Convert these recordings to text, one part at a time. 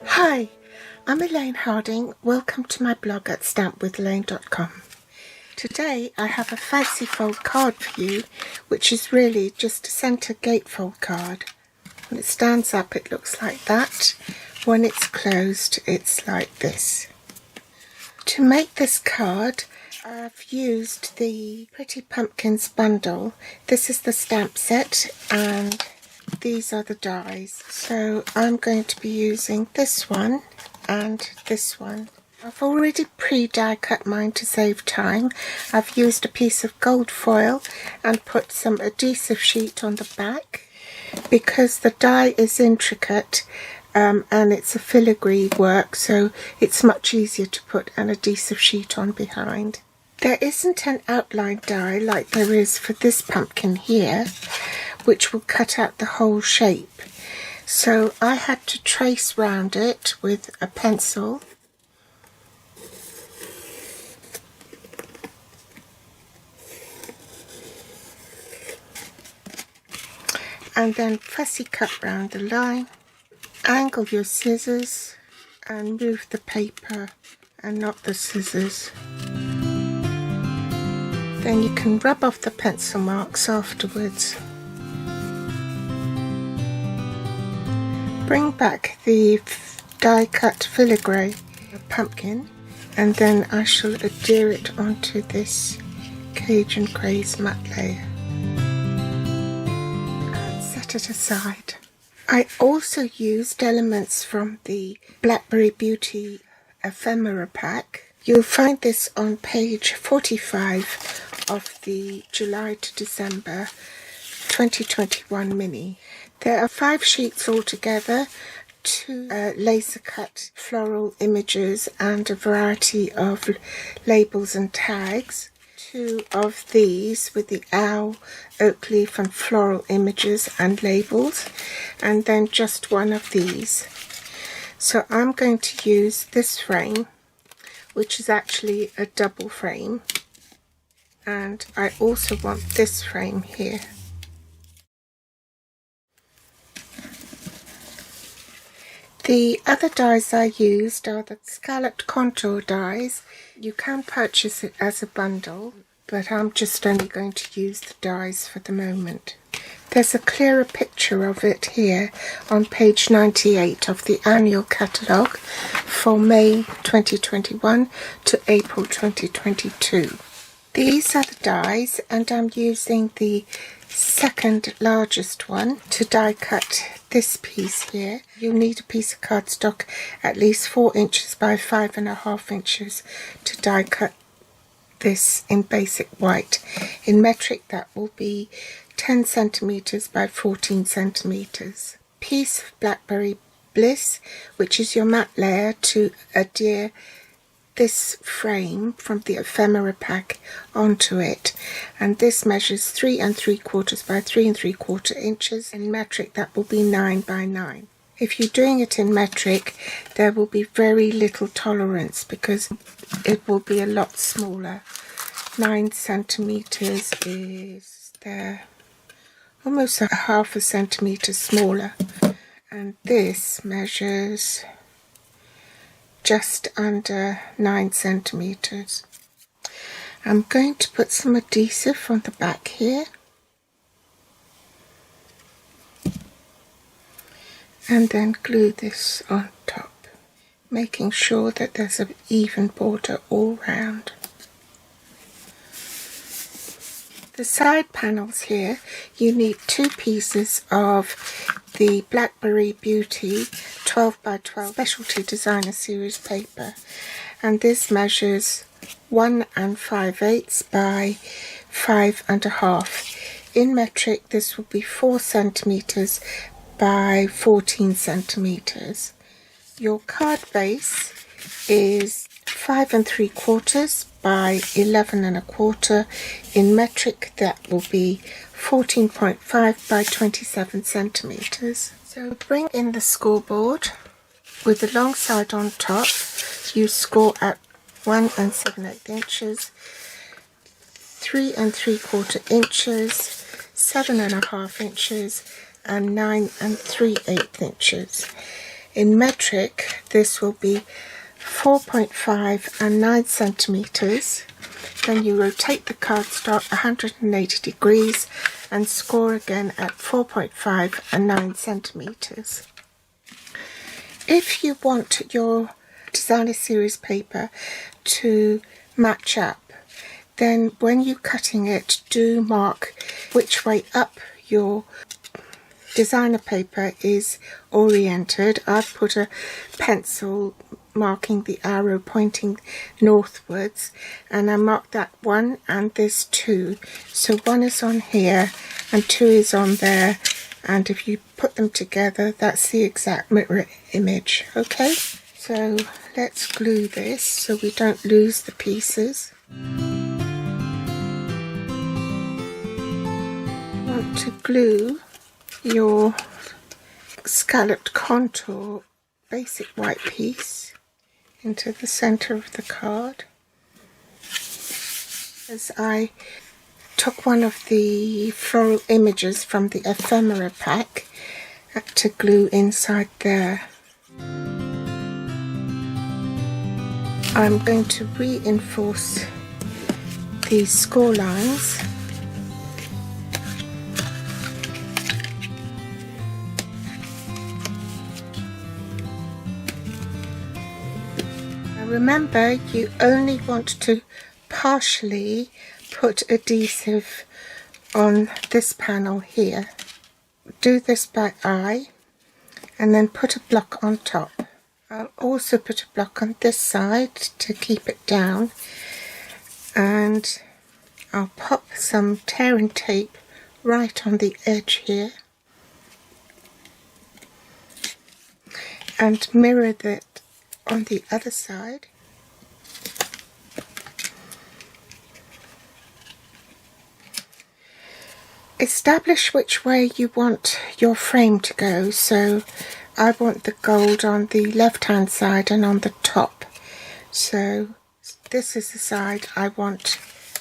Hi, I'm Elaine Harding. Welcome to my blog at stampwithelaine.com. Today I have a fancy fold card for you, which is really just a centre gatefold card. When it stands up it looks like that. When it's closed it's like this. To make this card I've used the Pretty Pumpkins bundle. This is the stamp set and these are the dies. So I'm going to be using this one and this one. I've already pre-die cut mine to save time. I've used a piece of gold foil and put some adhesive sheet on the back because the die is intricate and it's a filigree work, so it's much easier to put an adhesive sheet on behind. There isn't an outline die like there is for this pumpkin here, which will cut out the whole shape. So I had to trace round it with a pencil. And then fussy cut round the line. Angle your scissors and move the paper and not the scissors. Then you can rub off the pencil marks afterwards. Bring back the die cut filigree pumpkin and then I shall adhere it onto this Cajun Craze matte layer and set it aside. I also used elements from the Blackberry Beauty ephemera pack. You'll find this on page 45 of the July to December 2021 mini. There are 5 sheets altogether, 2 laser cut floral images and a variety of labels and tags. 2 of these with the owl, oak leaf and floral images and labels, and then just 1 of these. So I'm going to use this frame, which is actually a double frame, and I also want this frame here. The other dies I used are the Scalloped contour dies. You can purchase it as a bundle, but I'm just only going to use the dies for the moment. There's a clearer picture of it here on page 98 of the annual catalogue for May 2021 to April 2022. These are the dies and I'm using the second largest one to die cut this piece here. You'll need a piece of cardstock at least 4 inches by 5.5 inches to die cut this in basic white. In metric that will be 10 centimeters by 14 centimeters. Piece of Blackberry Bliss, which is your matte layer to adhere this frame from the ephemera pack onto it, and this measures 3 3/4 by 3 3/4 inches. In metric that will be 9 by 9. If you're doing it in metric there will be very little tolerance because it will be a lot smaller. 9 centimeters is there, almost a half a centimeter smaller, and this measures just under 9 centimeters. I'm going to put some adhesive on the back here and then glue this on top, making sure that there's an even border all round. The side panels here, you need 2 pieces of the Blackberry Beauty 12 by 12 Specialty Designer Series paper, and this measures 1 5/8 by 5.5. In metric this will be 4 centimeters by 14 centimeters. Your card base is 5 3/4 by 11.25. In metric that will be 14.5 by 27 centimeters. So bring in the scoreboard with the long side on top. You score at 1 7/8 inches, 3 3/4 inches, 7.5 inches and 9 3/8 inches. In metric, this will be 4.5 and 9 centimeters. Then you rotate the cardstock 180 degrees and score again at 4.5 and 9 centimeters. If you want your designer series paper to match up, then when you're cutting it, do mark which way up your designer paper is oriented. I've put a pencil marking the arrow pointing northwards, and I marked that one, and there's two. So one is on here and two is on there, and if you put them together, that's the exact mirror image. Okay, so let's glue this so we don't lose the pieces. You want to glue your scalloped contour basic white piece into the center of the card. As I took one of the floral images from the ephemera pack to glue inside there. I'm going to reinforce these score lines. Remember, you only want to partially put adhesive on this panel here. Do this by eye and then put a block on top. I'll also put a block on this side to keep it down, and I'll pop some tearing tape right on the edge here and mirror that on the other side. Establish which way you want your frame to go. So I want the gold on the left hand side and on the top. So this is the side I want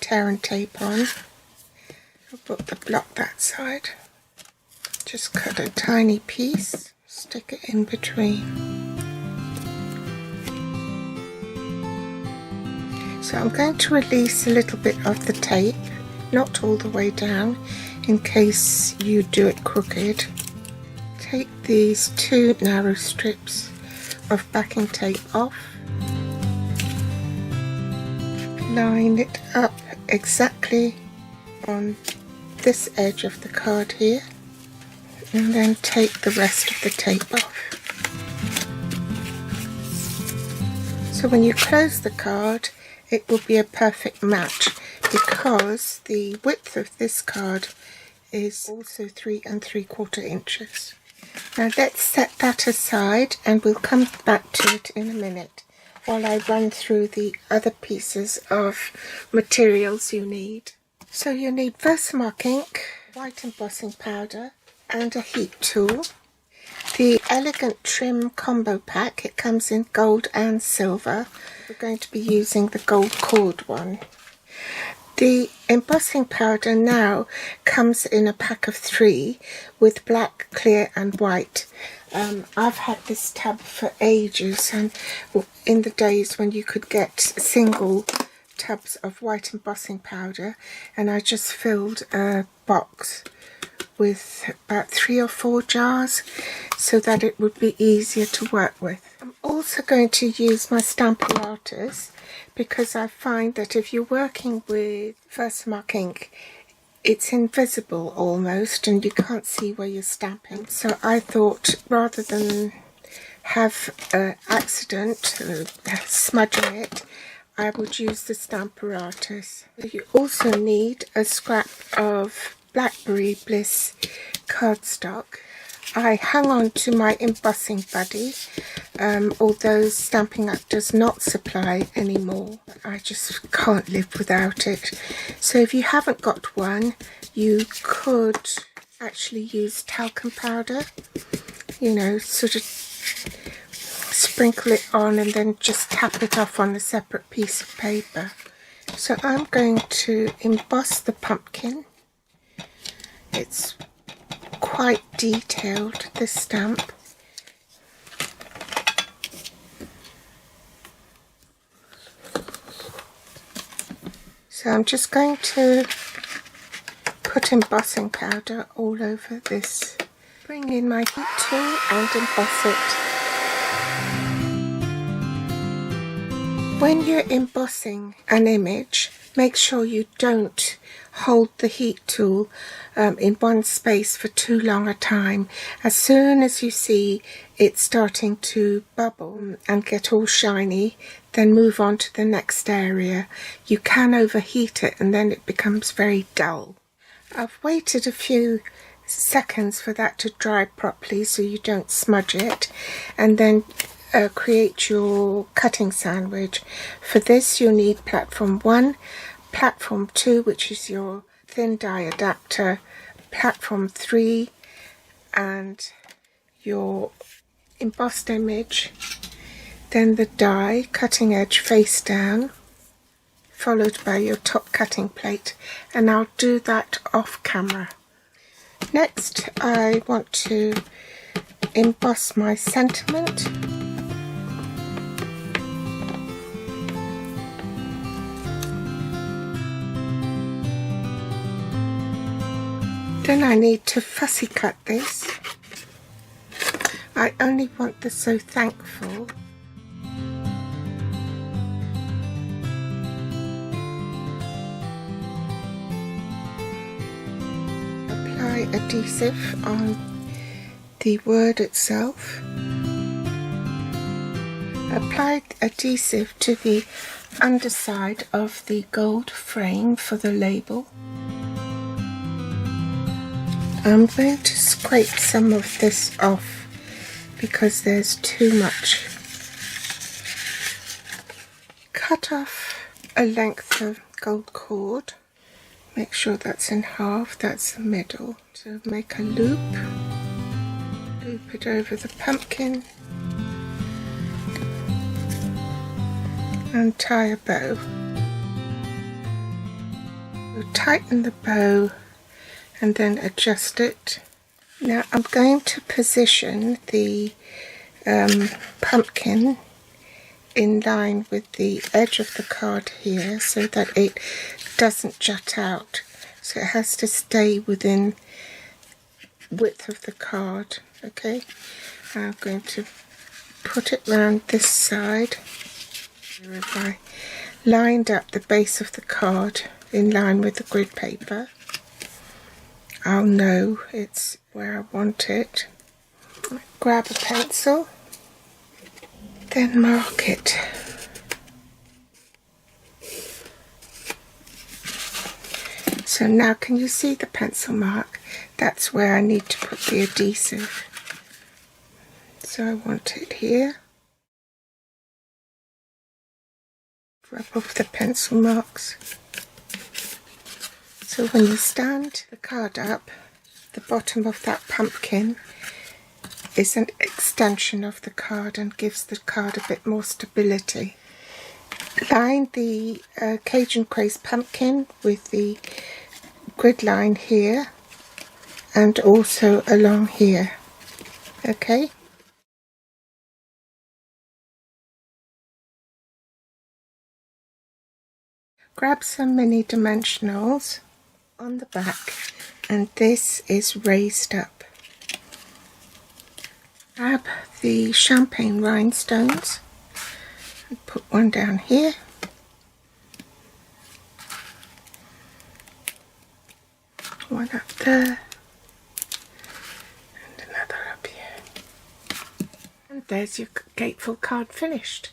tearing tape on. I'll put the block that side. Just cut a tiny piece, stick it in between. So I'm going to release a little bit of the tape, not all the way down, in case you do it crooked. Take these two narrow strips of backing tape off. Line it up exactly on this edge of the card here, and then take the rest of the tape off. So when you close the card, it will be a perfect match, because the width of this card is also 3 3/4 inches. Now let's set that aside and we'll come back to it in a minute while I run through the other pieces of materials you need. So you need Versamark ink, white embossing powder and a heat tool. The Elegant Trim Combo Pack, it comes in gold and silver. We're going to be using the gold cord one. The embossing powder now comes in a pack of 3 with black, clear and white. I've had this tub for ages, and in the days when you could get single tubs of white embossing powder, and I just filled a box with about 3 or 4 jars so that it would be easier to work with. I'm also going to use my stamp apparatus, because I find that if you're working with Versamark ink, it's invisible almost and you can't see where you're stamping. So I thought, rather than have an accident smudging it, I would use the stamp apparatus. You also need a scrap of Blackberry Bliss cardstock. I hung on to my embossing buddy, although Stampin' Up does not supply anymore. I just can't live without it. So if you haven't got one, you could actually use talcum powder, you know, sort of sprinkle it on and then just tap it off on a separate piece of paper. So I'm going to emboss the pumpkin. It's quite detailed, this stamp. So I'm just going to put embossing powder all over this. Bring in my heat tool and emboss it. When you're embossing an image, make sure you don't hold the heat tool in one space for too long a time. As soon as you see it starting to bubble and get all shiny, then move on to the next area. You can overheat it and then it becomes very dull. I've waited a few seconds for that to dry properly so you don't smudge it, and then create your cutting sandwich. For this you need platform 1, platform 2, which is your thin die adapter, platform 3 and your embossed image, then the die, cutting edge face down, followed by your top cutting plate, and I'll do that off camera. Next I want to emboss my sentiment. Then I need to fussy cut this. I only want the "So Thankful". Apply adhesive on the word itself. Apply adhesive to the underside of the gold frame for the label. I'm going to scrape some of this off because there's too much. Cut off a length of gold cord. Make sure that's in half, that's the middle. So make a loop. Loop it over the pumpkin. And tie a bow. We'll tighten the bow and then adjust it. Now I'm going to position the pumpkin in line with the edge of the card here so that it doesn't jut out. So it has to stay within width of the card. Okay, I'm going to put it round this side. If I lined up the base of the card in line with the grid paper, I'll know it's where I want it. Grab a pencil, then mark it. So now can you see the pencil mark? That's where I need to put the adhesive. So I want it here. Rub off the pencil marks. So when you stand the card up, the bottom of that pumpkin is an extension of the card and gives the card a bit more stability. Line the Cajun Craze pumpkin with the grid line here and also along here. Okay? Grab some mini dimensionals on the back, and this is raised up. Grab the champagne rhinestones and put one down here. One up there and another up here. And there's your gatefold card finished.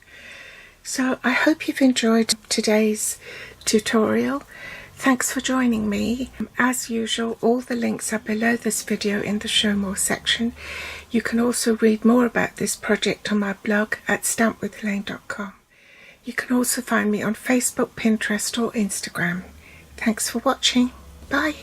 So I hope you've enjoyed today's tutorial. Thanks for joining me. As usual, all the links are below this video in the Show More section. You can also read more about this project on my blog at stampwithelaine.com. You can also find me on Facebook, Pinterest or Instagram. Thanks for watching. Bye.